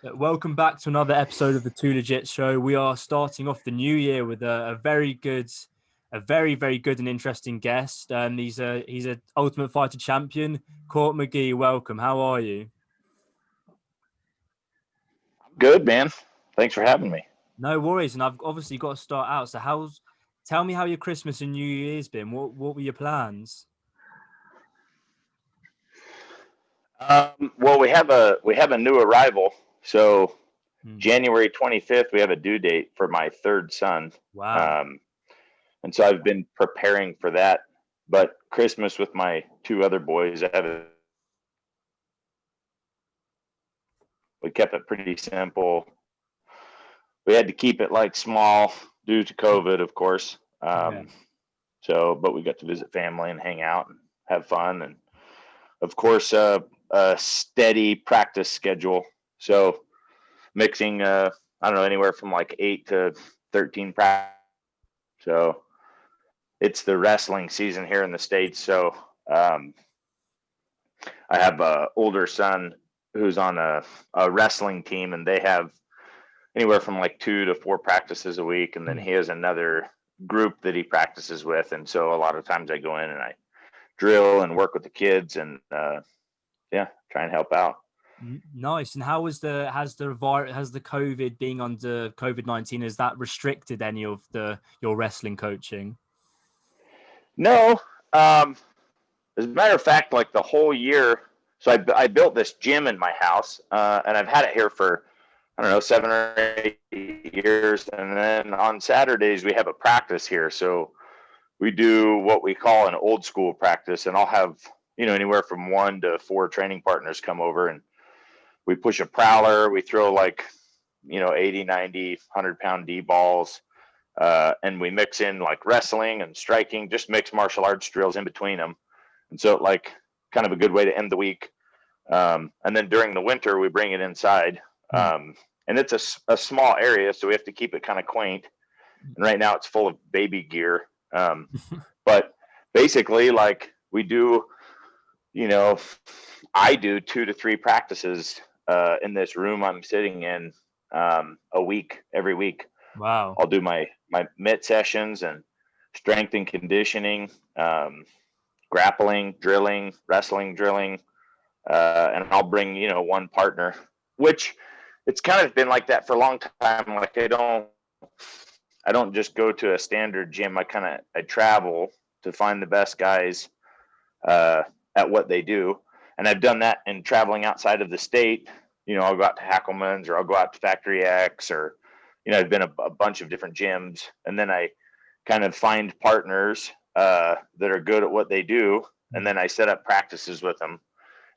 Welcome back to another episode of the Too Legit Show. We are starting off the new year with a very good, a very very good and interesting guest. He's a Ultimate Fighter champion, Court McGee. Welcome. How are you? Good, man. Thanks for having me. No worries. And I've obviously got to start out. So tell me how your Christmas and New Year's been. What were your plans? Well, we have a new arrival. So Hmm. January 25th, we have a due date for my third son, Wow. um, and so I've been preparing for that. But Christmas with my two other boys, we kept it pretty simple. We had to keep it like small due to COVID, of course. Yeah. But we got to visit family and hang out and have fun, and of course, a steady practice schedule. So mixing, I don't know, anywhere from like 8 to 13 practice. So it's the wrestling season here in the States. So um, I have a older son who's on a wrestling team, and they have anywhere from like 2 to 4 practices a week. And then Hmm. he has another group that he practices with. And so a lot of times I go in and I drill and work with the kids and, yeah, try and help out. Nice. And how was has the COVID being under COVID-19, has that restricted any of the your wrestling coaching? No, as a matter of fact, like the whole year, so I built this gym in my house, and I've had it here for, I don't know, 7 or 8 years. And then on Saturdays, we have a practice here. So we do what we call an old school practice, and I'll have, anywhere from 1 to 4 training partners come over, and we push a prowler. We throw like, 80, 90, 100-pound D balls. And we mix in like wrestling and striking, just mix martial arts drills in between them. And so, like, kind of a good way to end the week. And then during the winter, we bring it inside. Hmm. And it's a small area, so we have to keep it kind of quaint. And right now, it's full of baby gear. But basically, like, you know, I do 2 to 3 practices in this room I'm sitting in a week, every week. Wow. I'll do my mitt sessions and strength and conditioning, grappling, drilling, wrestling, drilling, and I'll bring one partner, which it's kind of been like that for a long time. Like I don't just go to a standard gym. I travel to find the best guys uh, at what they do, and I've done that in traveling outside of the state. I'll go out to Hackelman's or I'll go out to Factory X, or I've been a bunch of different gyms, and then I kind of find partners that are good at what they do, and then I set up practices with them.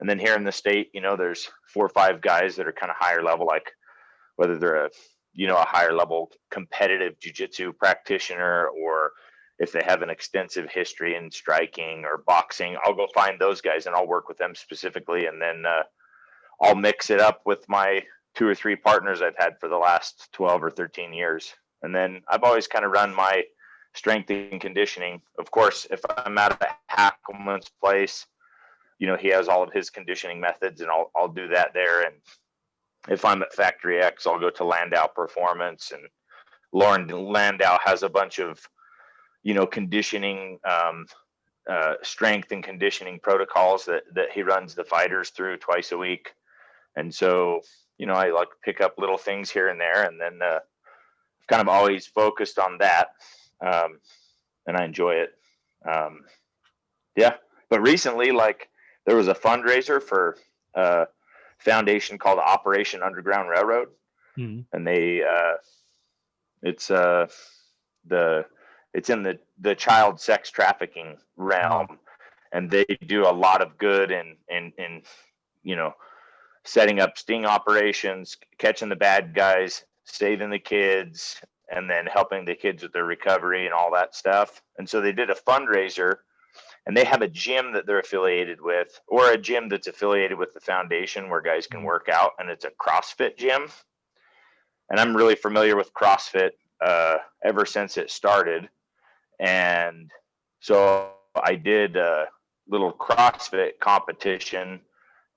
And then here in the state, there's 4 or 5 guys that are kind of higher level, like whether they're a higher level competitive jiu-jitsu practitioner, or if they have an extensive history in striking or boxing, I'll go find those guys and I'll work with them specifically. And then I'll mix it up with my 2 or 3 partners I've had for the last 12 or 13 years. And then I've always kind of run my strength and conditioning. Of course, if I'm at a Hackelman's place, he has all of his conditioning methods, and I'll do that there. And if I'm at Factory X, I'll go to Landau Performance, and Lauren Landau has a bunch of conditioning, strength and conditioning protocols that he runs the fighters through twice a week. And so, I like pick up little things here and there, and then I've kind of always focused on that, and I enjoy it. Um, yeah, but recently, like, there was a fundraiser for a foundation called Operation Underground Railroad, Hmm. and it's the it's in the child sex trafficking Wow. realm, and they do a lot of good in you know setting up sting operations, catching the bad guys, saving the kids, and then helping the kids with their recovery and all that stuff. And so they did a fundraiser, and they have a gym that they're affiliated with, or a gym that's affiliated with the foundation where guys can Hmm. work out, and it's a CrossFit gym. And I'm really familiar with CrossFit ever since it started. And so I did a little CrossFit competition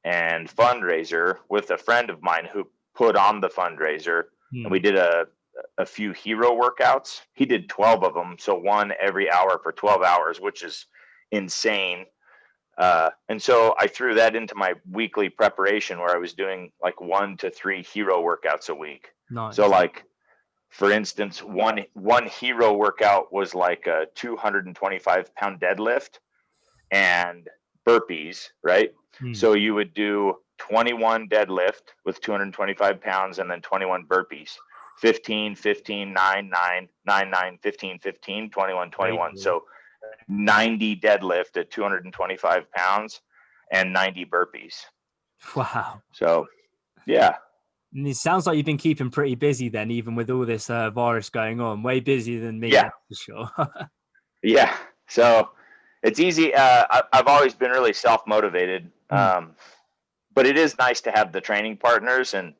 and fundraiser with a friend of mine who put on the fundraiser, and we Hmm. did a few hero workouts. He did 12 of them, so one every hour for 12 hours, which is insane. And so I threw that into my weekly preparation where I was doing like 1 to 3 hero workouts a week. So Nice. like, for instance, one hero workout was like a 225-pound deadlift and burpees, right? Hmm. So you would do 21 deadlift with 225 pounds and then 21 burpees. 15, 15, 9, 9, 9, 9, 15, 15, 21, 21. Crazy. So 90 deadlift at 225 pounds and 90 burpees. Wow. So, yeah. And it sounds like you've been keeping pretty busy then, even with all this virus going on. Way busier than me, Yeah. that's for sure. Yeah. So it's easy. I've always been really self motivated. Hmm. But it is nice to have the training partners. And,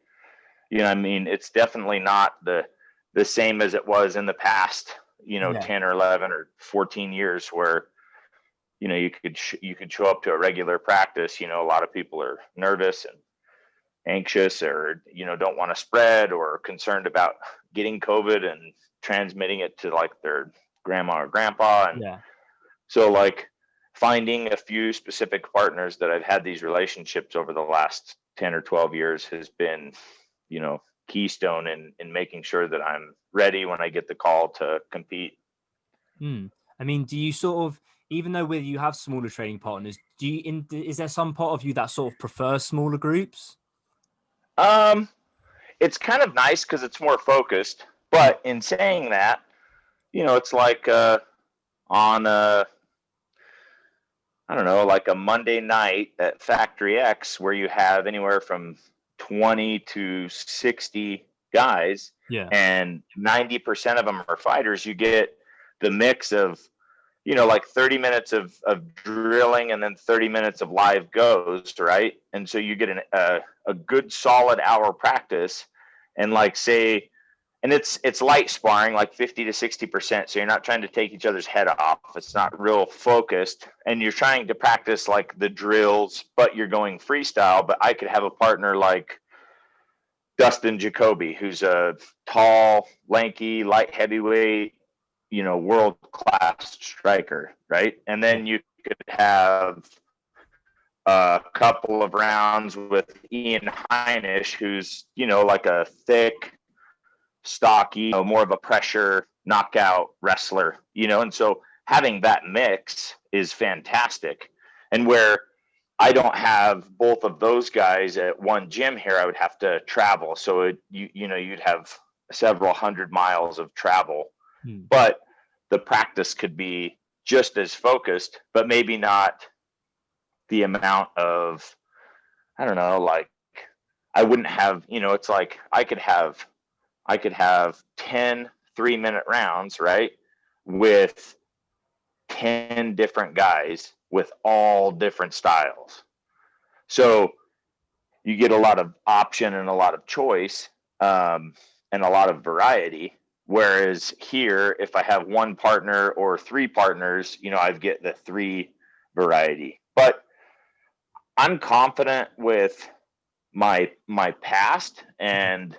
I mean, it's definitely not the same as it was in the past, Yeah. 10 or 11 or 14 years where, you could show up to a regular practice. A lot of people are nervous and anxious or, don't want to spread or concerned about getting COVID and transmitting it to like their grandma or grandpa. And Yeah. so like finding a few specific partners that I've had these relationships over the last 10 or 12 years has been, keystone in making sure that I'm ready when I get the call to compete. Hmm. I mean, do you sort of, even though with you have smaller training partners, is there some part of you that sort of prefers smaller groups? Um, it's kind of nice because it's more focused, Hmm. but in saying that, it's like on a I don't know, like a Monday night at Factory X where you have anywhere from 20 to 60 guys Yeah. and 90% of them are fighters. You get the mix of, like 30 minutes of drilling and then 30 minutes of live goes, right? And so you get a good solid hour practice and like say, and it's light sparring, like 50 to 60%. So you're not trying to take each other's head off. It's not real focused, and you're trying to practice like the drills, but you're going freestyle. But I could have a partner like Dustin Jacoby, who's a tall, lanky, light heavyweight, world class striker, right? And Yeah. then you could have a couple of rounds with Ian Heinisch, who's like a thick, stocky, more of a pressure knockout wrestler, and so having that mix is fantastic. And where I don't have both of those guys at one gym here, I would have to travel. So you'd have several hundred miles of travel, Hmm. but the practice could be just as focused, but maybe not the amount of, I don't know, like I wouldn't have, it's like I could have 10 3-minute rounds, right? With 10 different guys with all different styles. So you get a lot of option and a lot of choice, and a lot of variety. Whereas here, if I have one partner or 3 partners, I get the 3 variety. But I'm confident with my past and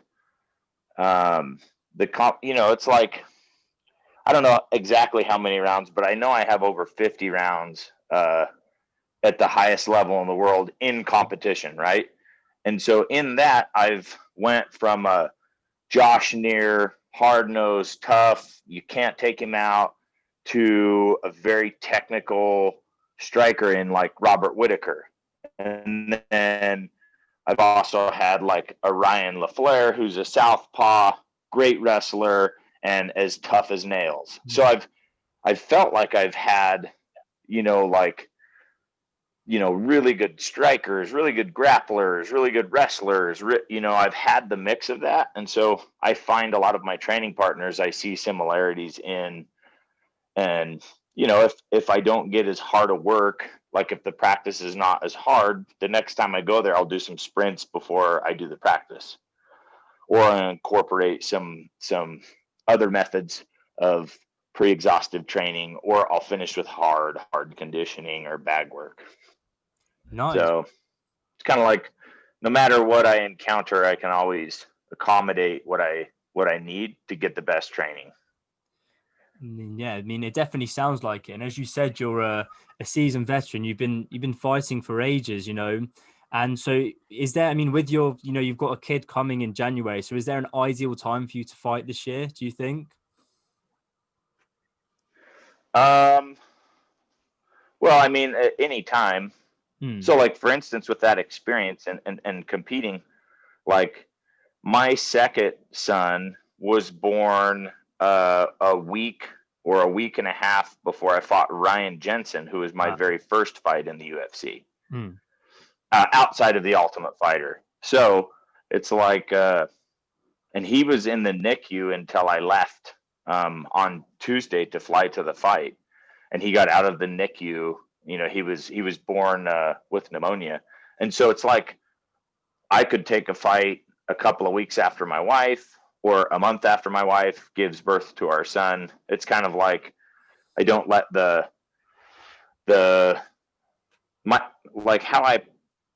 it's like I don't know exactly how many rounds, but I know I have over 50 rounds at the highest level in the world in competition, right? And so in that, I've went from a Josh Neer, hard nosed, tough, you can't take him out, to a very technical striker in like Robert Whitaker. And then I've also had like a Ryan LaFleur, who's a southpaw, great wrestler, and as tough as nails. So Hmm. I've felt like I've had, like, really good strikers, really good grapplers, really good wrestlers. I've had the mix of that, and so I find a lot of my training partners I see similarities in, and if I don't get as hard a work, like if the practice is not as hard, the next time I go there, I'll do some sprints before I do the practice, or I incorporate some other methods of pre-exhaustive training, or I'll finish with hard conditioning or bag work. Nice. So it's kind of like no matter what I encounter, I can always accommodate what I need to get the best training. Yeah, I mean, it definitely sounds like it. And as you said, you're a seasoned veteran. You've been fighting for ages, you know. And so, is there? I mean, with your, you know, you've got a kid coming in January. So, is there an ideal time for you to fight this year? Do you think? Um, well, I mean, at any time. Hmm. So, like for instance, with that experience and competing, like my second son was born a week or a week and a half before I fought Ryan Jensen, who was my Wow. very first fight in the UFC, Hmm. outside of the Ultimate Fighter. So it's like, and he was in the NICU until I left on Tuesday to fly to the fight, and he got out of the NICU. You know, he was born with pneumonia, and so it's like I could take a fight a couple of weeks after my wife or a month after my wife gives birth to our son. It's kind of like I don't let the my like how I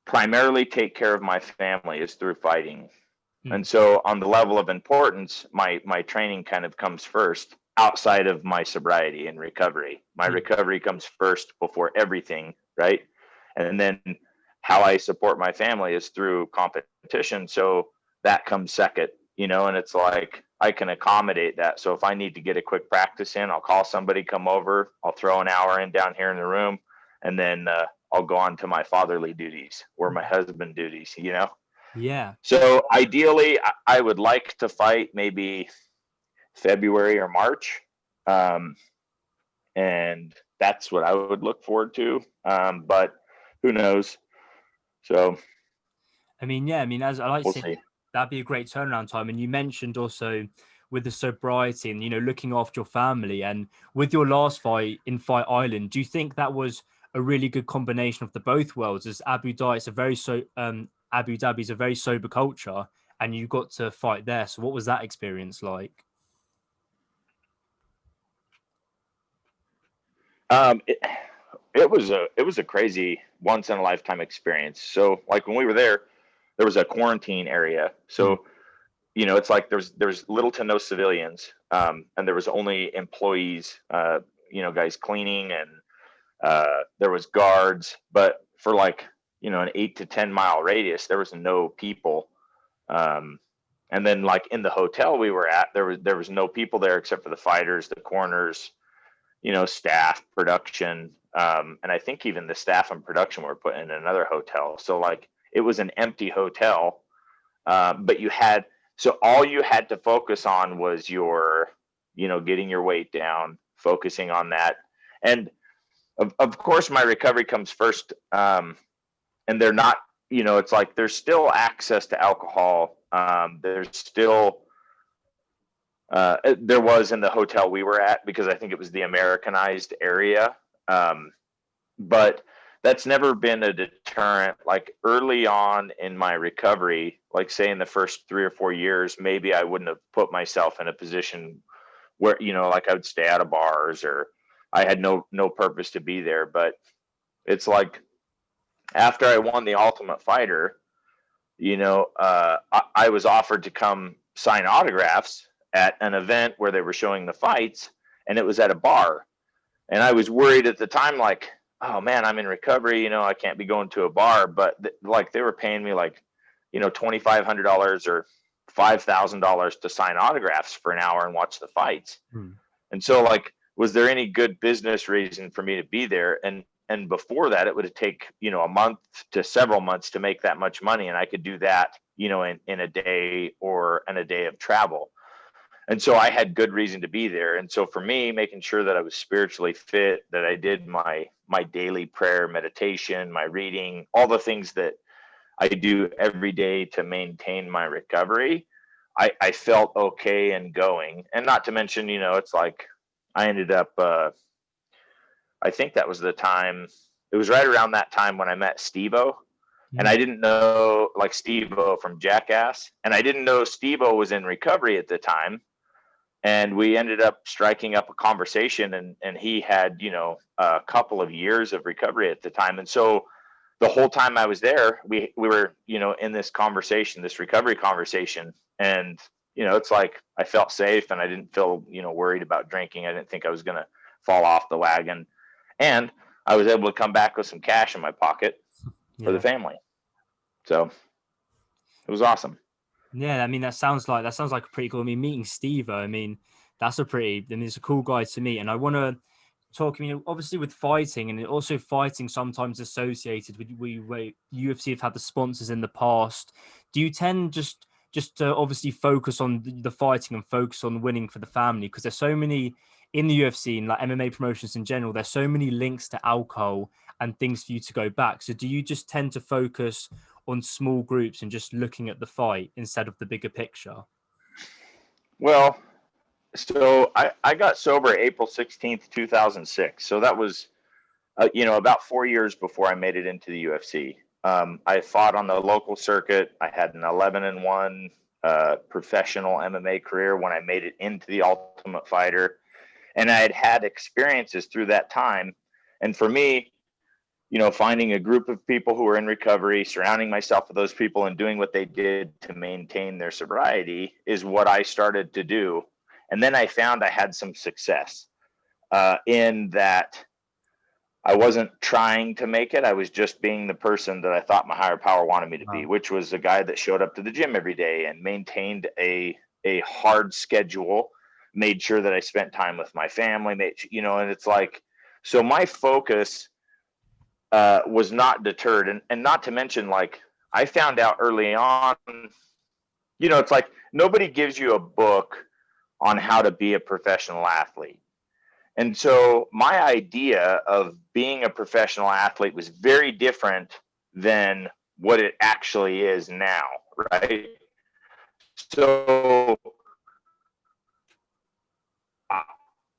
primarily take care of my family is through fighting. Hmm. And so on the level of importance, my training kind of comes first outside of my sobriety and recovery. My Yeah. recovery comes first before everything, right? And then how I support my family is through competition. So that comes second, you know, and it's like I can accommodate that. So if I need to get a quick practice in, I'll call somebody, come over, I'll throw an hour in down here in the room, and then I'll go on to my fatherly duties or my husband duties, you know? Yeah. So ideally, I would like to fight maybe February or March, um, and that's what I would look forward to. But who knows? So I mean, yeah. I mean, as I like to we'll say, see. that'd be a great turnaround time. And you mentioned also with the sobriety and, you know, looking after your family. And with your last fight in Fight Island, do you think that was a really good combination of the both worlds? As Abu Dhabi's a very sober culture, and you got to fight there. So what was that experience like? It, it was a crazy once in a lifetime experience. So like when we were there, there was a quarantine area. Hmm. So you know, it's like there's little to no civilians, and there was only employees, you know, guys cleaning, and there was guards, but for like you know an 8 to 10 mile radius, there was no people. Um, and then like in the hotel we were at, there was no people there except for the fighters, the corners, you know, staff, production, and I think even the staff and production were put in another hotel. So like it was an empty hotel, but you had so all you had to focus on was your, you know, getting your weight down, focusing on that, and of course my recovery comes first. And they're not, you know, it's like there's still access to alcohol. There's still there was in the hotel we were at because I think it was the Americanized area. Um, but that's never been a deterrent. Like early on in my recovery, like say in the first 3 or 4 years, maybe I wouldn't have put myself in a position where, you know, like I would stay out of bars or I had no purpose to be there. But it's like after I won the Ultimate Fighter, you know, I was offered to come sign autographs at an event where they were showing the fights, and it was at a bar. And I was worried at the time, like, oh man, I'm in recovery, you know, I can't be going to a bar. But like they were paying me like, you know, $2,500 or $5,000 to sign autographs for an hour and watch the fights. Hmm. And so like, was there any good business reason for me to be there? And before that, it would have take, you know, a month to several months to make that much money. And I could do that, you know, in a day or in a day of travel. And so I had good reason to be there. And so for me, making sure that I was spiritually fit, that I did my daily prayer, meditation, my reading, all the things that I do every day to maintain my recovery, I felt okay and going. And not to mention, you know, it's like I ended up I think that was the time, it was right around that time when I met Steve-O. And Hmm. I didn't know like Steve-O from Jackass. And I didn't know Steve-O was in recovery at the time, and we ended up striking up a conversation, and he had, you know, a couple of years of recovery at the time. And so the whole time I was there, we were, in this conversation, this recovery conversation. And, it's like I felt safe and I didn't feel, worried about drinking. I didn't think I was going to fall off the wagon. And I was able to come back with some cash in my pocket for the family. So it was awesome. Yeah, I mean that sounds like pretty cool. I mean, meeting Steve, I mean, it's a cool guy to meet. And I want to talk, obviously with fighting, and also fighting sometimes associated with where UFC have had the sponsors in the past. Do you tend just to obviously focus on the fighting and focus on winning for the family? Because there's so many in the UFC and like MMA promotions in general, there's so many links to alcohol and things for you to go back. So do you just tend to focus on small groups and just looking at the fight instead of the bigger picture? Well, so I got sober April 16th, 2006. So that was, about 4 years before I made it into the UFC. I fought on the local circuit. I had an 11-1 professional MMA career when I made it into the Ultimate Fighter. And I had experiences through that time. And for me, finding a group of people who are in recovery, surrounding myself with those people and doing what they did to maintain their sobriety is what I started to do. And then I found I had some success in that I wasn't trying to make it. I was just being the person that I thought my higher power wanted me to be, which was a guy that showed up to the gym every day and maintained a hard schedule, made sure that I spent time with my family, and it's like, so my focus was not deterred. And not to mention, like, I found out early on, it's like nobody gives you a book on how to be a professional athlete. And so my idea of being a professional athlete was very different than what it actually is now, right? So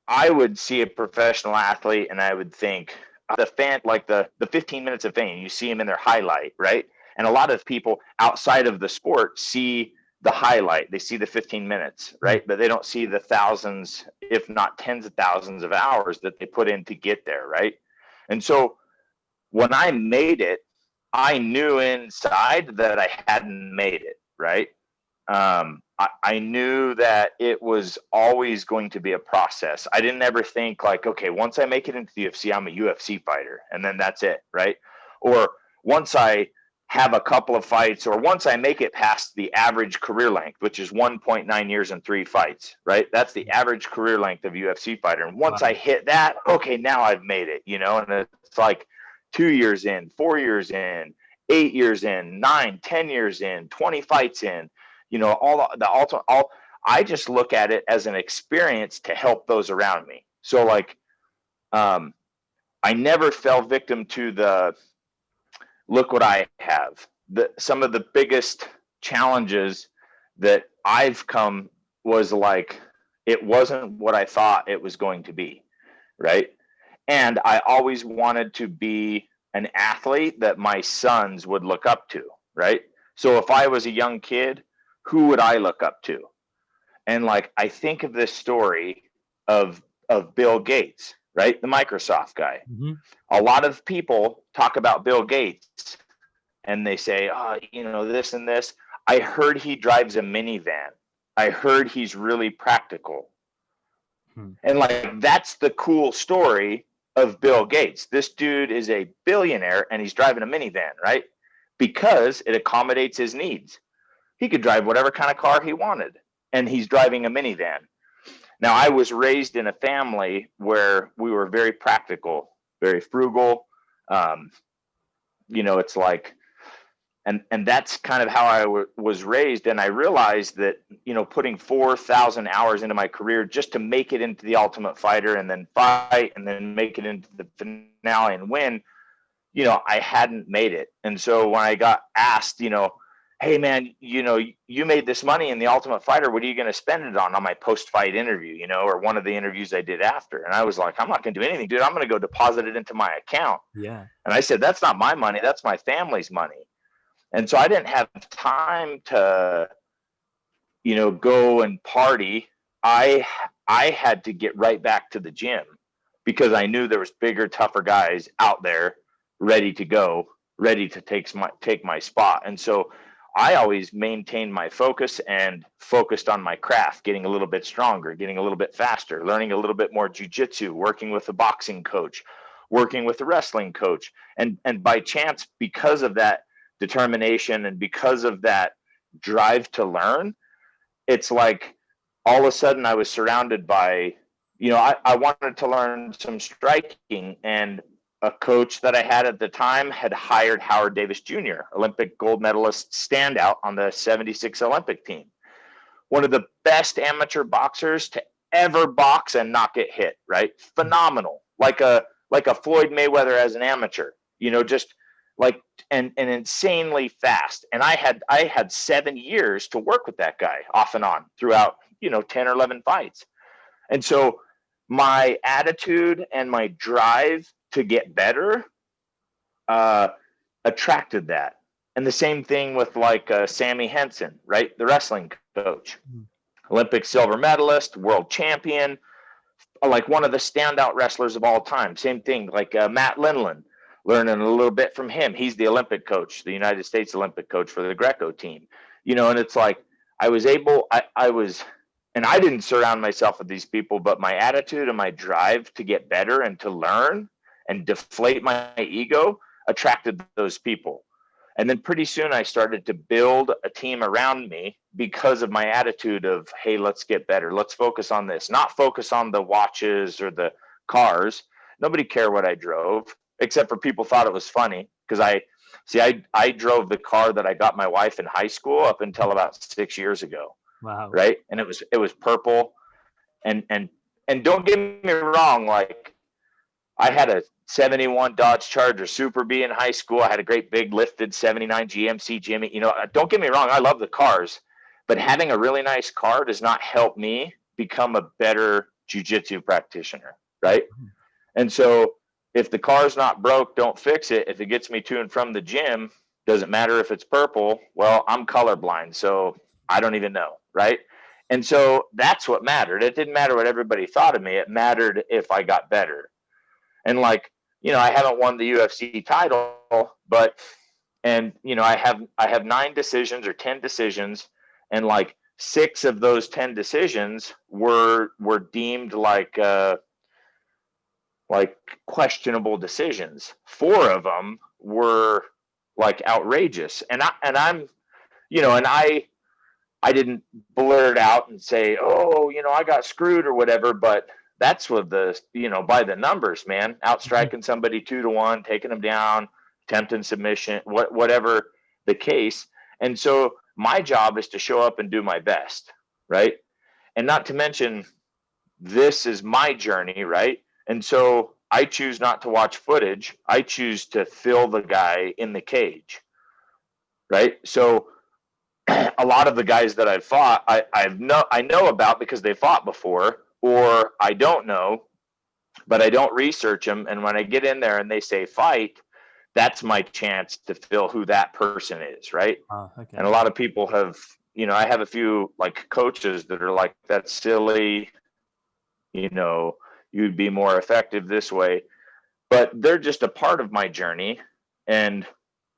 I would see a professional athlete and I would think the 15 minutes of fame, you see them in their highlight, right? And a lot of people outside of the sport see the highlight. They see the 15 minutes, right? But they don't see the thousands, if not tens of thousands of hours that they put in to get there, right? And so when I made it, I knew inside that I hadn't made it, right? I knew that it was always going to be a process. I didn't ever think like, okay, once I make it into the UFC, I'm a UFC fighter, and then that's it, right? Or once I have a couple of fights, or once I make it past the average career length, which is 1.9 years and 3 fights, right? That's the average career length of UFC fighter. And once I hit that, okay, now I've made it, and it's like 2 years in, 4 years in, 8 years in, 9, 10 years in, 20 fights in, I just look at it as an experience to help those around me. So like, I never fell victim to the, look what I have. Some of the biggest challenges that I've come was like, it wasn't what I thought it was going to be, right? And I always wanted to be an athlete that my sons would look up to, right? So if I was a young kid, who would I look up to? And like, I think of this story of Bill Gates, right? The Microsoft guy. Mm-hmm. A lot of people talk about Bill Gates and they say, this and this. I heard he drives a minivan. I heard he's really practical. And like, that's the cool story of Bill Gates. This dude is a billionaire and he's driving a minivan, right? Because it accommodates his needs. He could drive whatever kind of car he wanted, and he's driving a minivan. Now, I was raised in a family where we were very practical, very frugal. It's like, and that's kind of how I was raised. And I realized that, putting 4,000 hours into my career just to make it into the Ultimate Fighter and then fight and then make it into the finale and win, I hadn't made it. And so when I got asked, hey man, you made this money in the Ultimate Fighter. What are you going to spend it on my post-fight interview, or one of the interviews I did after? And I was like, I'm not going to do anything, dude. I'm going to go deposit it into my account. Yeah. And I said, that's not my money. That's my family's money. And so I didn't have time to, go and party. I had to get right back to the gym because I knew there was bigger, tougher guys out there ready to go ready to take my spot. And so I always maintained my focus and focused on my craft, getting a little bit stronger, getting a little bit faster, learning a little bit more jujitsu, working with a boxing coach, working with a wrestling coach. And by chance, because of that determination and because of that drive to learn, it's like all of a sudden I was surrounded by, I wanted to learn some striking, and a coach that I had at the time had hired Howard Davis Jr., Olympic gold medalist standout on the 76 Olympic team. One of the best amateur boxers to ever box and not get hit, right? Phenomenal. Like a Floyd Mayweather as an amateur, just like and insanely fast. And I had 7 years to work with that guy off and on throughout, 10 or 11 fights. And so my attitude and my drive to get better attracted that. And the same thing with like Sammy Henson, right? The wrestling coach, Olympic silver medalist, world champion, like one of the standout wrestlers of all time. Same thing, like Matt Lindland, learning a little bit from him. He's the Olympic coach, the United States Olympic coach for the Greco team, and it's like I didn't surround myself with these people, but my attitude and my drive to get better and to learn and deflate my ego attracted those people. And then pretty soon I started to build a team around me because of my attitude of, hey, let's get better. Let's focus on this, not focus on the watches or the cars. Nobody cared what I drove, except for people thought it was funny because I drove the car that I got my wife in high school up until about 6 years ago. Wow. Right. And it was purple. And don't get me wrong, like I had a 71 Dodge Charger Super B in high school. I had a great big lifted 79 GMC Jimmy. Don't get me wrong, I love the cars, but having a really nice car does not help me become a better jiu-jitsu practitioner, right? And so if the car's not broke, don't fix it. If it gets me to and from the gym, doesn't matter if it's purple. Well, I'm colorblind, so I don't even know, right? And so that's what mattered. It didn't matter what everybody thought of me. It mattered if I got better. And like, I haven't won the UFC title, but I have 9 decisions or 10 decisions, and like 6 of those 10 decisions were deemed like questionable decisions. 4 of them were like outrageous. And I didn't blurt out and say, oh, I got screwed or whatever, but that's what by the numbers, man, outstriking somebody 2-1, taking them down, attempting submission, whatever the case. And so my job is to show up and do my best. Right. And not to mention, this is my journey. Right. And so I choose not to watch footage. I choose to fill the guy in the cage. Right. So a lot of the guys that I've fought, I know about because they fought before, or I don't know, but I don't research them. And when I get in there and they say fight, that's my chance to feel who that person is, right? Okay. And a lot of people have, I have a few like coaches that are like, that's silly, you'd be more effective this way. But they're just a part of my journey. And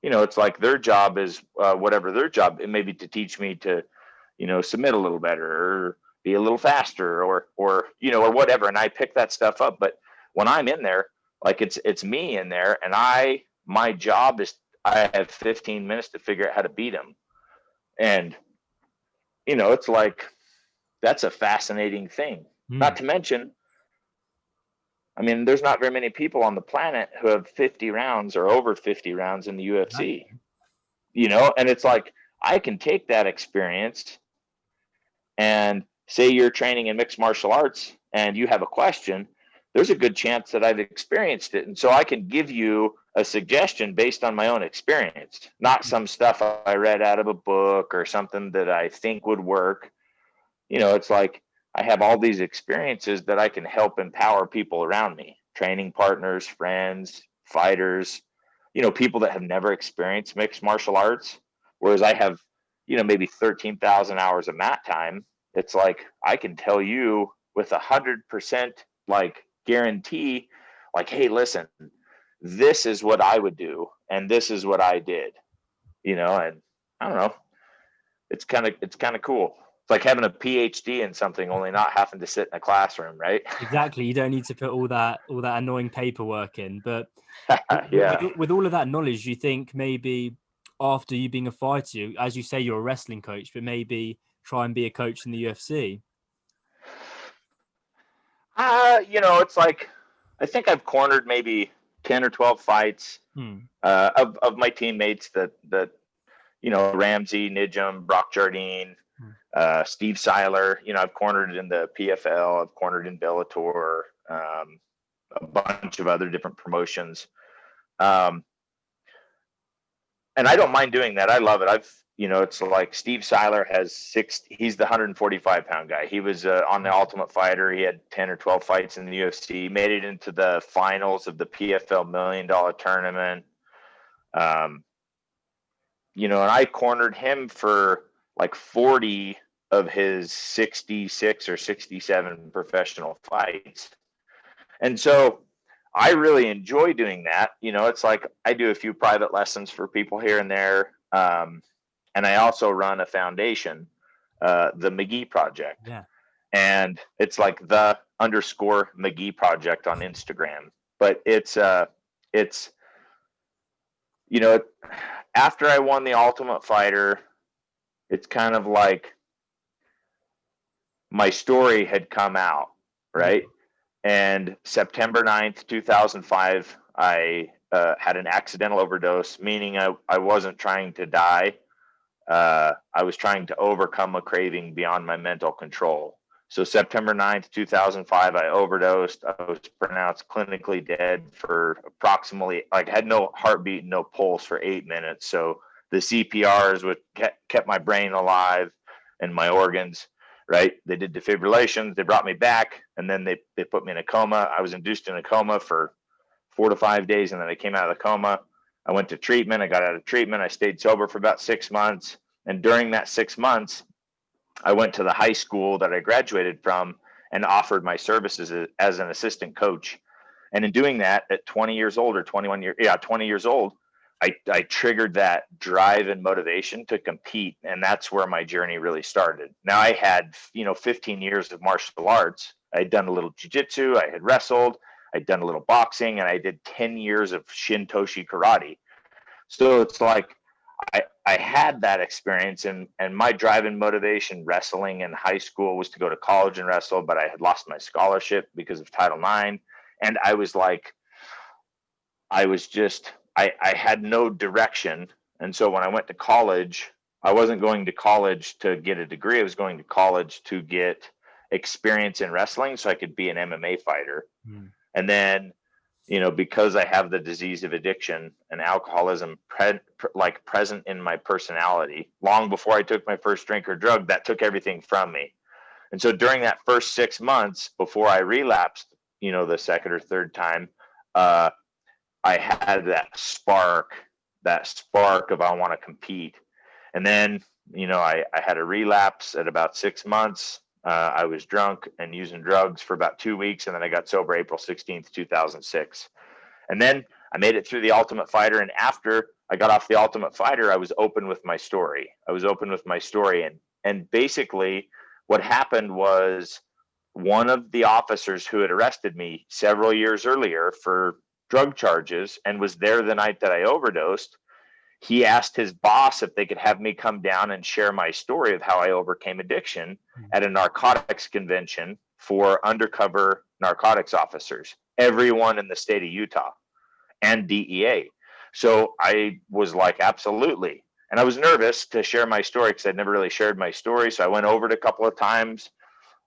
it's like their job is whatever their job, it may be to teach me to, submit a little better or be a little faster or whatever. And I pick that stuff up. But when I'm in there, like it's me in there, and my job is I have 15 minutes to figure out how to beat him. And, it's like, that's a fascinating thing. Not to mention, I mean, there's not very many people on the planet who have 50 rounds or over 50 rounds in the UFC, and it's like, I can take that experience and say you're training in mixed martial arts and you have a question, there's a good chance that I've experienced it. And so I can give you a suggestion based on my own experience, not some stuff I read out of a book or something that I think would work. It's like, I have all these experiences that I can help empower people around me, training partners, friends, fighters, people that have never experienced mixed martial arts. Whereas I have, maybe 13,000 hours of mat time. It's like, I can tell you with 100% like guarantee, like, hey, listen, this is what I would do. and this is what I did, and I don't know. It's kind of cool. It's like having a PhD in something, only not having to sit in a classroom, right? Exactly. You don't need to put all that annoying paperwork in. But Yeah. with all of that knowledge, you think maybe after you being a fighter, as you say, you're a wrestling coach, but maybe try and be a coach in the UFC? It's like I think I've cornered maybe 10 or 12 fights of my teammates that Ramsey, Nijum, Brock Jardine, Steve Seiler. I've cornered in the PFL. I've cornered in Bellator, a bunch of other different promotions. And I don't mind doing that. I love it. It's like Steve Seiler he's the 145-pound guy. He was on the Ultimate Fighter. He had 10 or 12 fights in the UFC, made it into the finals of the PFL $1 million tournament. And I cornered him for like 40 of his 66 or 67 professional fights. And so I really enjoy doing that. It's like I do a few private lessons for people here and there. And I also run a foundation, the McGee Project. Yeah. And it's like the _McGee Project on Instagram. But it's after I won the Ultimate Fighter, it's kind of like my story had come out, right? And September 9th, 2005, I had an accidental overdose, meaning I wasn't trying to die. I was trying to overcome a craving beyond my mental control. So September 9th, 2005, I overdosed. I was pronounced clinically dead for approximately, had no heartbeat, no pulse for 8 minutes. So the CPRs kept my brain alive and my organs, right? They did defibrillations. They brought me back, and then they put me in a coma. I was induced in a coma for 4 to 5 days, and then I came out of the coma. I went to treatment. I got out of treatment. I stayed sober for about 6 months. And during that 6 months, I went to the high school that I graduated from and offered my services as an assistant coach. And in doing that at 20 years old or 20 years old, I triggered that drive and motivation to compete. And that's where my journey really started. Now I had, 15 years of martial arts. I'd done a little jiu-jitsu. I had wrestled. I'd done a little boxing, and I did 10 years of Shintoshi karate. So it's like, I had that experience, and my drive and motivation wrestling in high school was to go to college and wrestle, but I had lost my scholarship because of Title IX. And I was like, I had no direction. And so when I went to college, I wasn't going to college to get a degree. I was going to college to get experience in wrestling so I could be an MMA fighter. And then, because I have the disease of addiction and alcoholism present in my personality, long before I took my first drink or drug, that took everything from me. And so during that first 6 months before I relapsed, the second or third time, I had that spark of I want to compete. And then, I had a relapse at about 6 months. I was drunk and using drugs for about 2 weeks, and then I got sober April 16th, 2006. And then I made it through the Ultimate Fighter. And after I got off the Ultimate Fighter, I was open with my story. And basically what happened was one of the officers who had arrested me several years earlier for drug charges and was there the night that I overdosed, he asked his boss if they could have me come down and share my story of how I overcame addiction at a narcotics convention for undercover narcotics officers, everyone in the state of Utah and DEA. So I was like, absolutely. And I was nervous to share my story because I'd never really shared my story. So I went over it a couple of times.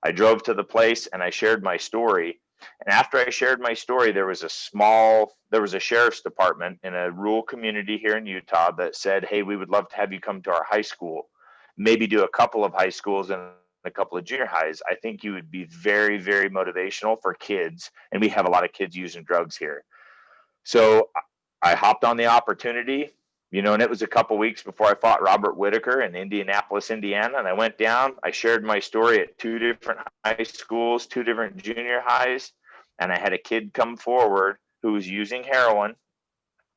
I drove to the place and I shared my story. And after I shared my story, there was a sheriff's department in a rural community here in Utah that said, hey, we would love to have you come to our high school, maybe do a couple of high schools and a couple of junior highs. I think you would be very, very motivational for kids. And we have a lot of kids using drugs here. So I hopped on the opportunity, and it was a couple weeks before I fought Robert Whitaker in Indianapolis, Indiana. And I went down, I shared my story at 2 different high schools, 2 different junior highs. And I had a kid come forward who was using heroin.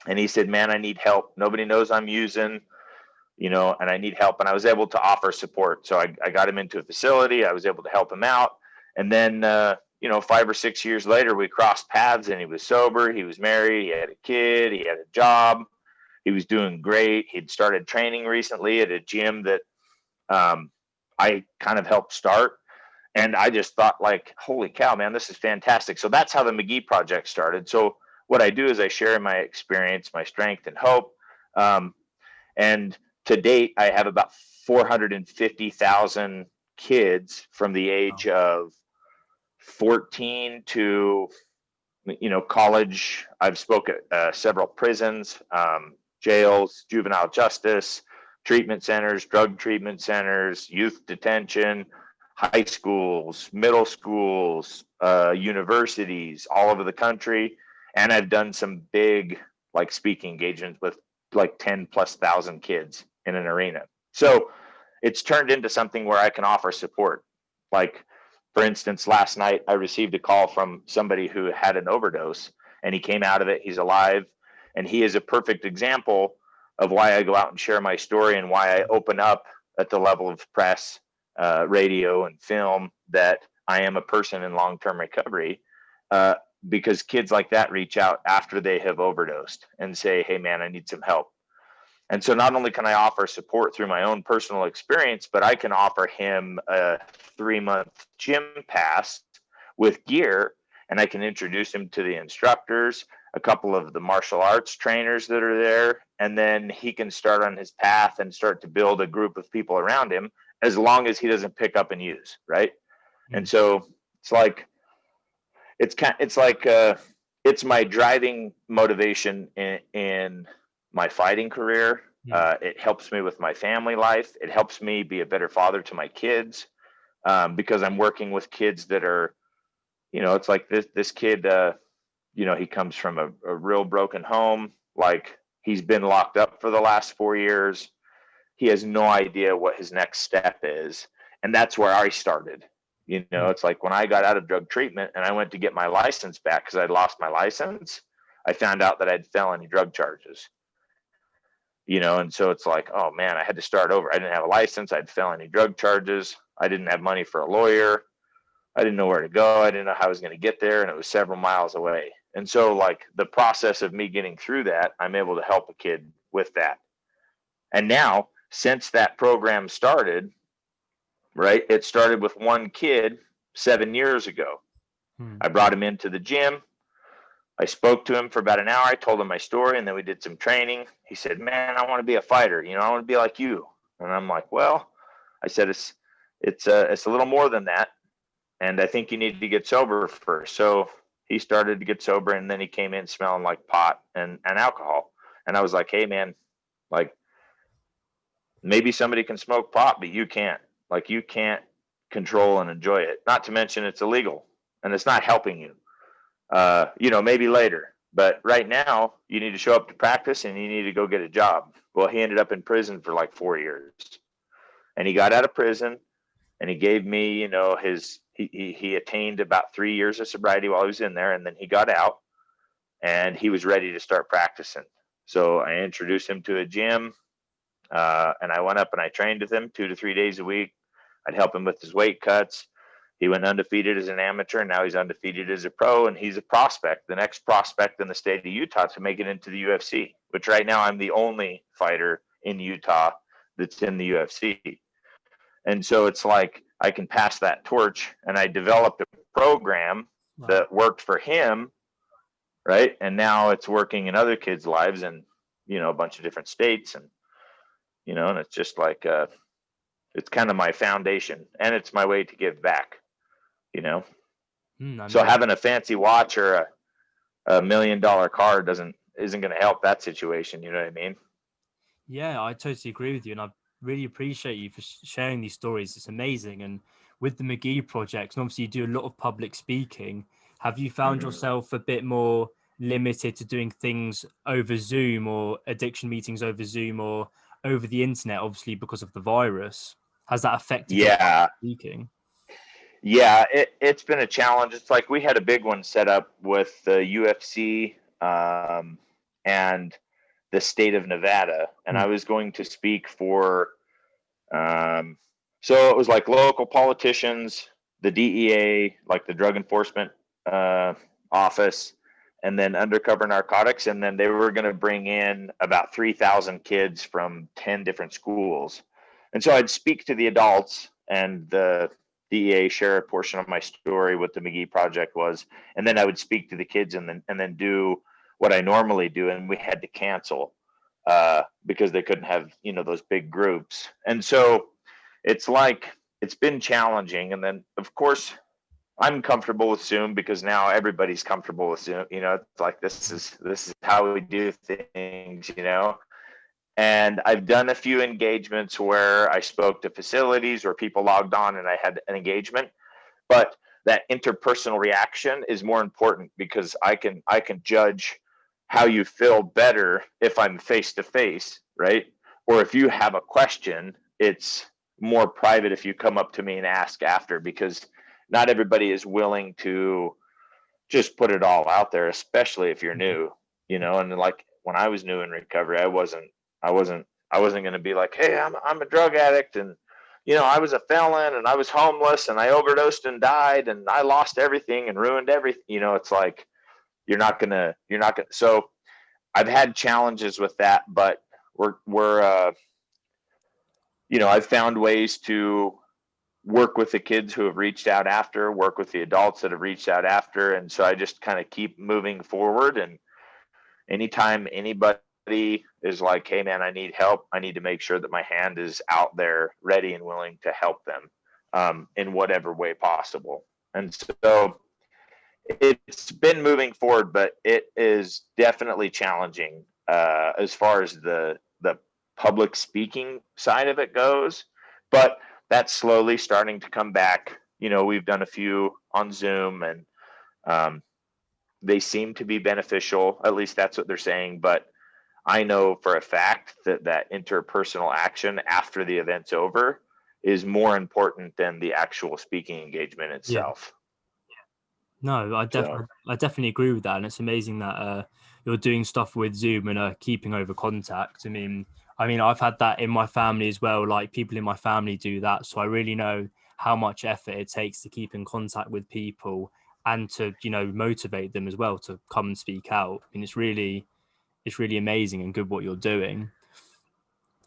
And he said, man, I need help. Nobody knows I'm using, and I need help. And I was able to offer support. So I got him into a facility. I was able to help him out. And then, 5 or 6 years later, we crossed paths, and he was sober. He was married. He had a kid. He had a job. He was doing great. He'd started training recently at a gym that I kind of helped start. And I just thought, like, holy cow, man, this is fantastic. So that's how the McGee Project started. So what I do is I share my experience, my strength, and hope. And to date, I have about 450,000 kids from the age of 14 to, college. I've spoken at several prisons, jails, juvenile justice, treatment centers, drug treatment centers, youth detention, high schools, middle schools, universities all over the country. And I've done some big, like, speaking engagements with like 10 plus thousand kids in an arena. So it's turned into something where I can offer support. Like, for instance, last night I received a call from somebody who had an overdose, and he came out of it. He's alive. And he is a perfect example of why I go out and share my story, and why I open up at the level of press, radio, and film, that I am a person in long-term recovery, because kids like that reach out after they have overdosed and say, hey, man, I need some help. And so not only can I offer support through my own personal experience, but I can offer him a 3-month gym pass with gear, and I can introduce him to the instructors, a couple of the martial arts trainers that are there, and then he can start on his path and start to build a group of people around him, as long as he doesn't pick up and use, right? And so it's like, it's my driving motivation in my fighting career. It helps me with my family life. It helps me be a better father to my kids, because I'm working with kids that are, it's like this kid, he comes from a real broken home. Like, he's been locked up for the last 4 years. He has no idea what his next step is. And that's where I started. It's like, when I got out of drug treatment and I went to get my license back because I'd lost my license, I found out that I had felony drug charges. And so it's like, oh man, I had to start over. I didn't have a license. I had felony drug charges. I didn't have money for a lawyer. I didn't know where to go. I didn't know how I was going to get there. And it was several miles away. And so, like, the process of me getting through that, I'm able to help a kid with that. And now, since that program started, right, it started with one kid 7 years ago. I brought him into the gym. I spoke to him for about an hour. I told him my story, and then we did some training. He said, man, I want to be a fighter. I want to be like you. And I'm like, well, I said, it's a little more than that. And I think you need to get sober first. So he started to get sober, and then he came in smelling like pot and alcohol. And I was like, hey, man, like, maybe somebody can smoke pot, but you can't. Like, you can't control and enjoy it. Not to mention it's illegal, and it's not helping you. Maybe later, but right now you need to show up to practice and you need to go get a job. Well, he ended up in prison for like 4 years, and he got out of prison, and he gave me, he attained about 3 years of sobriety while he was in there. And then he got out, and he was ready to start practicing. So I introduced him to a gym, and I went up and I trained with him 2 to 3 days a week. I'd help him with his weight cuts. He went undefeated as an amateur, and now he's undefeated as a pro, and he's a prospect, the next prospect in the state of Utah to make it into the UFC, which right now I'm the only fighter in Utah that's in the UFC. And so it's like, I can pass that torch, and I developed a program that worked for him, right? And now it's working in other kids' lives in, a bunch of different states. And, and it's just like, it's kind of my foundation, and it's my way to give back. So having a fancy watch or a $1 million car isn't going to help that situation. You know what I mean? Yeah, I totally agree with you, and I really appreciate you for sharing these stories. It's amazing. And with the McGee projects, and obviously you do a lot of public speaking. Have you found yourself a bit more limited to doing things over Zoom, or addiction meetings over Zoom, or over the internet, obviously because of the virus? Has that affected your speaking? Yeah, it's been a challenge. It's like, we had a big one set up with the UFC and the state of Nevada. And I was going to speak for, so it was like local politicians, the DEA, like the Drug Enforcement Office, and then Undercover Narcotics. And then they were going to bring in about 3,000 kids from 10 different schools. And so I'd speak to the adults, and the DEA share a portion of my story, what the McGee Project was. And then I would speak to the kids and then do what I normally do. And we had to cancel because they couldn't have, those big groups. And so it's been challenging. And then, of course, I'm comfortable with Zoom because now everybody's comfortable with Zoom. It's like this is how we do things. And I've done a few engagements where I spoke to facilities or people logged on and I had an engagement, but that interpersonal reaction is more important because I can judge how you feel better if I'm face to face, right? Or if you have a question, it's more private if you come up to me and ask after, because not everybody is willing to just put it all out there, especially if you're new, and like when I was new in recovery, I wasn't going to be like, hey, I'm a drug addict, and I was a felon, and I was homeless, and I overdosed and died, and I lost everything and ruined everything. It's like you're not gonna. So I've had challenges with that, but I've found ways to work with the kids who have reached out after, work with the adults that have reached out after, and so I just kind of keep moving forward. And anytime anybody is like, hey man, I need help, I need to make sure that my hand is out there ready and willing to help them in whatever way possible. And so it's been moving forward, but it is definitely challenging as far as the public speaking side of it goes, but that's slowly starting to come back. We've done a few on Zoom, and they seem to be beneficial. At least that's what they're saying. But I know for a fact that interpersonal action after the event's over is more important than the actual speaking engagement itself. No, I definitely agree with that, and it's amazing that you're doing stuff with Zoom and keeping over contact. I mean, I've had that in my family as well. Like people in my family do that, so I really know how much effort it takes to keep in contact with people and to motivate them as well to come and speak out. I mean, it's really amazing and good what you're doing.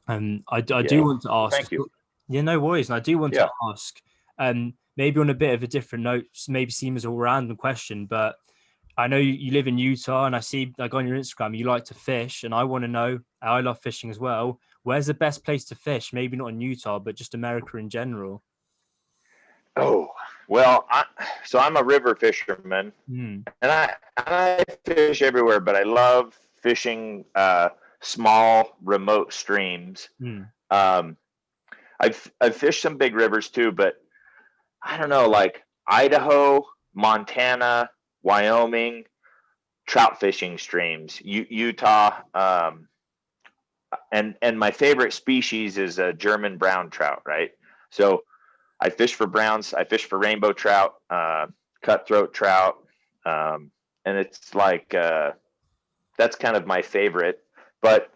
And I do want to ask. Thank you. Yeah, no worries. And I do want to ask, maybe on a bit of a different note, maybe seems a random question, but I know you live in Utah, and I see like on your Instagram, you like to fish, and I want to know, I love fishing as well. Where's the best place to fish? Maybe not in Utah, but just America in general. Oh, well, I'm a river fisherman, and I fish everywhere, but I love fishing small, remote streams. I've fished some big rivers too, but I don't know, like Idaho, Montana, Wyoming, trout fishing streams, Utah, and my favorite species is a German brown trout, right? So I fish for browns, I fish for rainbow trout, cutthroat trout, and it's like that's kind of my favorite. But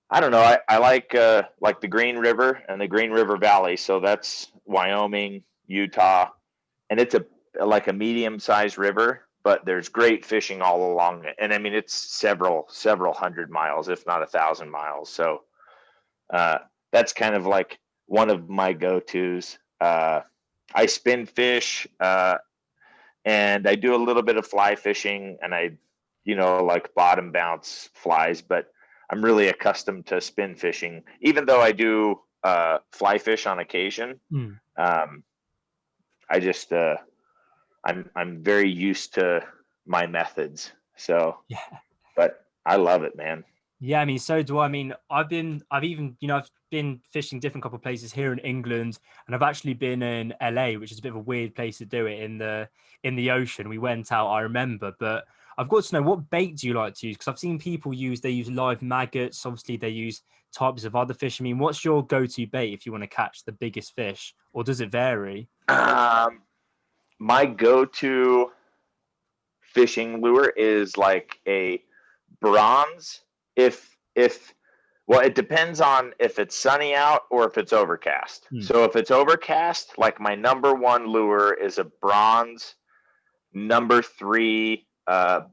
I don't know, I like the Green River and the Green River Valley, so that's Wyoming, Utah, and it's like a medium-sized river, but there's great fishing all along it. And I mean, it's several hundred miles, if not 1,000 miles. So that's kind of like one of my go-tos. I spin fish, and I do a little bit of fly fishing, and I, like bottom bounce flies, but I'm really accustomed to spin fishing, even though I do fly fish on occasion. I just I'm very used to my methods. So but I love it, man. Yeah, I mean, so do I. I mean, I've been fishing different couple of places here in England, and I've actually been in LA, which is a bit of a weird place to do it in the ocean. We went out, I remember, but I've got to know, what bait do you like to use? Because I've seen people use live maggots. Obviously, they use types of other fish. I mean, what's your go-to bait if you want to catch the biggest fish, or does it vary? My go-to fishing lure is like a bronze if well, it depends on if it's sunny out or if it's overcast. So if it's overcast, like my number one lure is a bronze number 3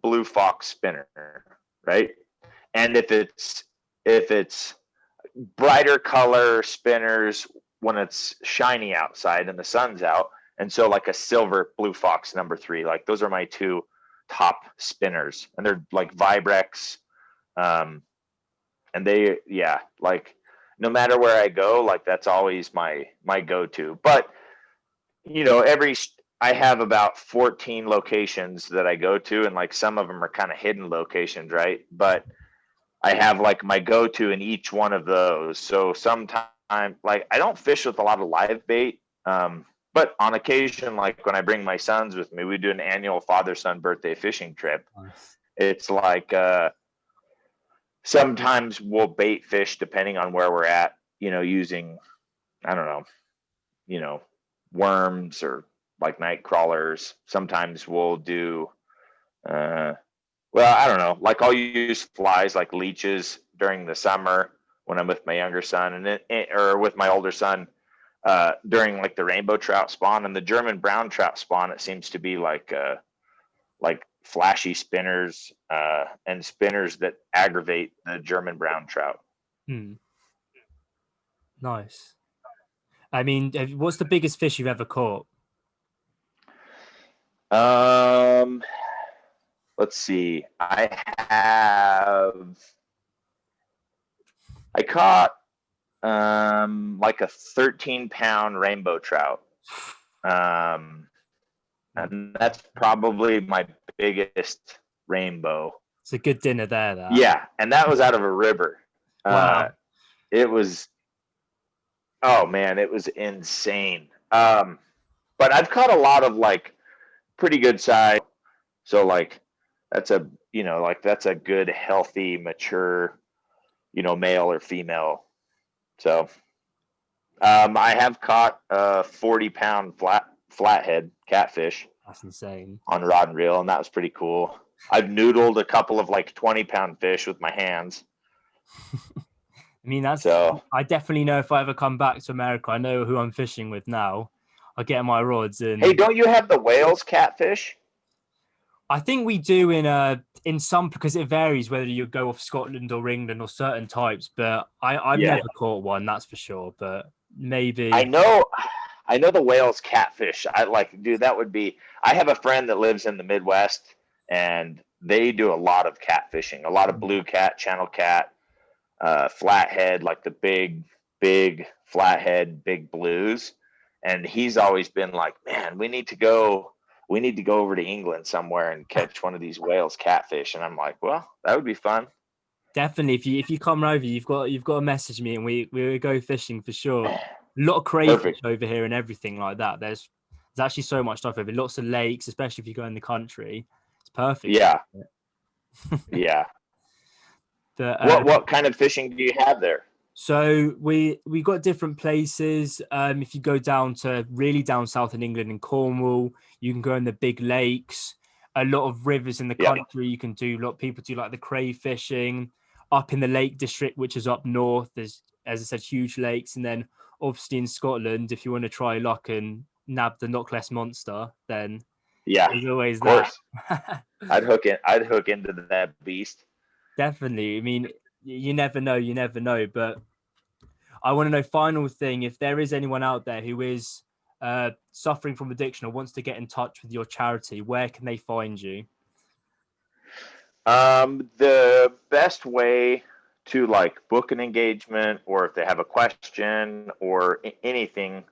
blue fox spinner, right? And if it's brighter color spinners when it's shiny outside and the sun's out, and so like a silver blue fox number 3, like those are my 2 top spinners, and they're like Vibrex. And they, yeah, like no matter where I go, like that's always my go-to. But I have about 14 locations that I go to, and like some of them are kind of hidden locations, right? But I have like my go-to in each one of those. So sometimes, like, I don't fish with a lot of live bait, but on occasion, like when I bring my sons with me, we do an annual father-son birthday fishing trip. Nice. It's like sometimes we'll bait fish depending on where we're at, using, I don't know, worms or like night crawlers. Sometimes we'll do, well, I don't know, like I'll use flies like leeches during the summer when I'm with my younger son, or with my older son, during like the rainbow trout spawn and the German brown trout spawn. It seems to be like flashy spinners, and spinners that aggravate the German brown trout. Nice. I mean, what's the biggest fish you've ever caught? Let's see. I caught like a 13-pound rainbow trout. And that's probably my biggest rainbow. It's a good dinner there. Yeah, and that was out of a river. Wow. It was, oh man, it was insane. But I've caught a lot of like pretty good size. So like that's a good, healthy, mature, male or female. So I have caught a 40-pound flathead catfish. That's insane. On rod and reel, and that was pretty cool. I've noodled a couple of like 20-pound fish with my hands. I mean, I definitely know if I ever come back to America, I know who I'm fishing with now. I get my rods and. Hey, don't you have the Wales catfish? I think we do in some, because it varies whether you go off Scotland or England or certain types. But I've never caught one, that's for sure. But maybe I know the Wales catfish. Dude, that would be. I have a friend that lives in the Midwest, and they do a lot of catfishing, a lot of blue cat, channel cat, flathead, like the big flathead, big blues. And he's always been like, man, we need to go over to England somewhere and catch one of these Wales catfish. And I'm like, well, that would be fun. Definitely. If you come over, you've got to message me and we go fishing for sure. A lot of crayfish over here and everything like that. There's actually so much stuff over here. Lots of lakes, especially if you go in the country. It's perfect. Yeah. Yeah. What kind of fishing do you have there? So we got different places. If you go down south in England, in Cornwall, you can go in the big lakes. A lot of rivers in the country you can do. A lot of people do like the crayfishing. Up in the Lake District, which is up north, there's, as I said, huge lakes. And then obviously in Scotland, if you want to try luck and nab the Loch Ness monster, then there's always that. I'd hook into that beast. Definitely. I mean, you never know. But I want to know, final thing, if there is anyone out there who is suffering from addiction or wants to get in touch with your charity, where can they find you? The best way to like book an engagement, or if they have a question or anything,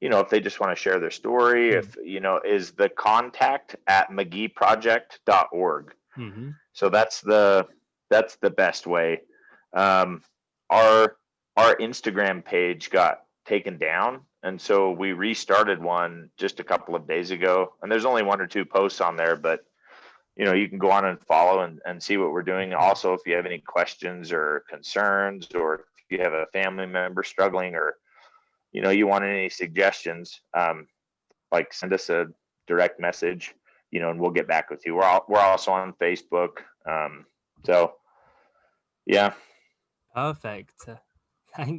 if they just want to share their story, is the contact@McGeeProject.org. Mm-hmm. So that's the best way. Our Instagram page got taken down, and so we restarted one just a couple of days ago, and there's only 1 or 2 posts on there, but you can go on and follow and see what we're doing. Also, if you have any questions or concerns, or if you have a family member struggling, or you want any suggestions, like send us a direct message, and we'll get back with you. We're also on Facebook. So, yeah. Perfect. Thank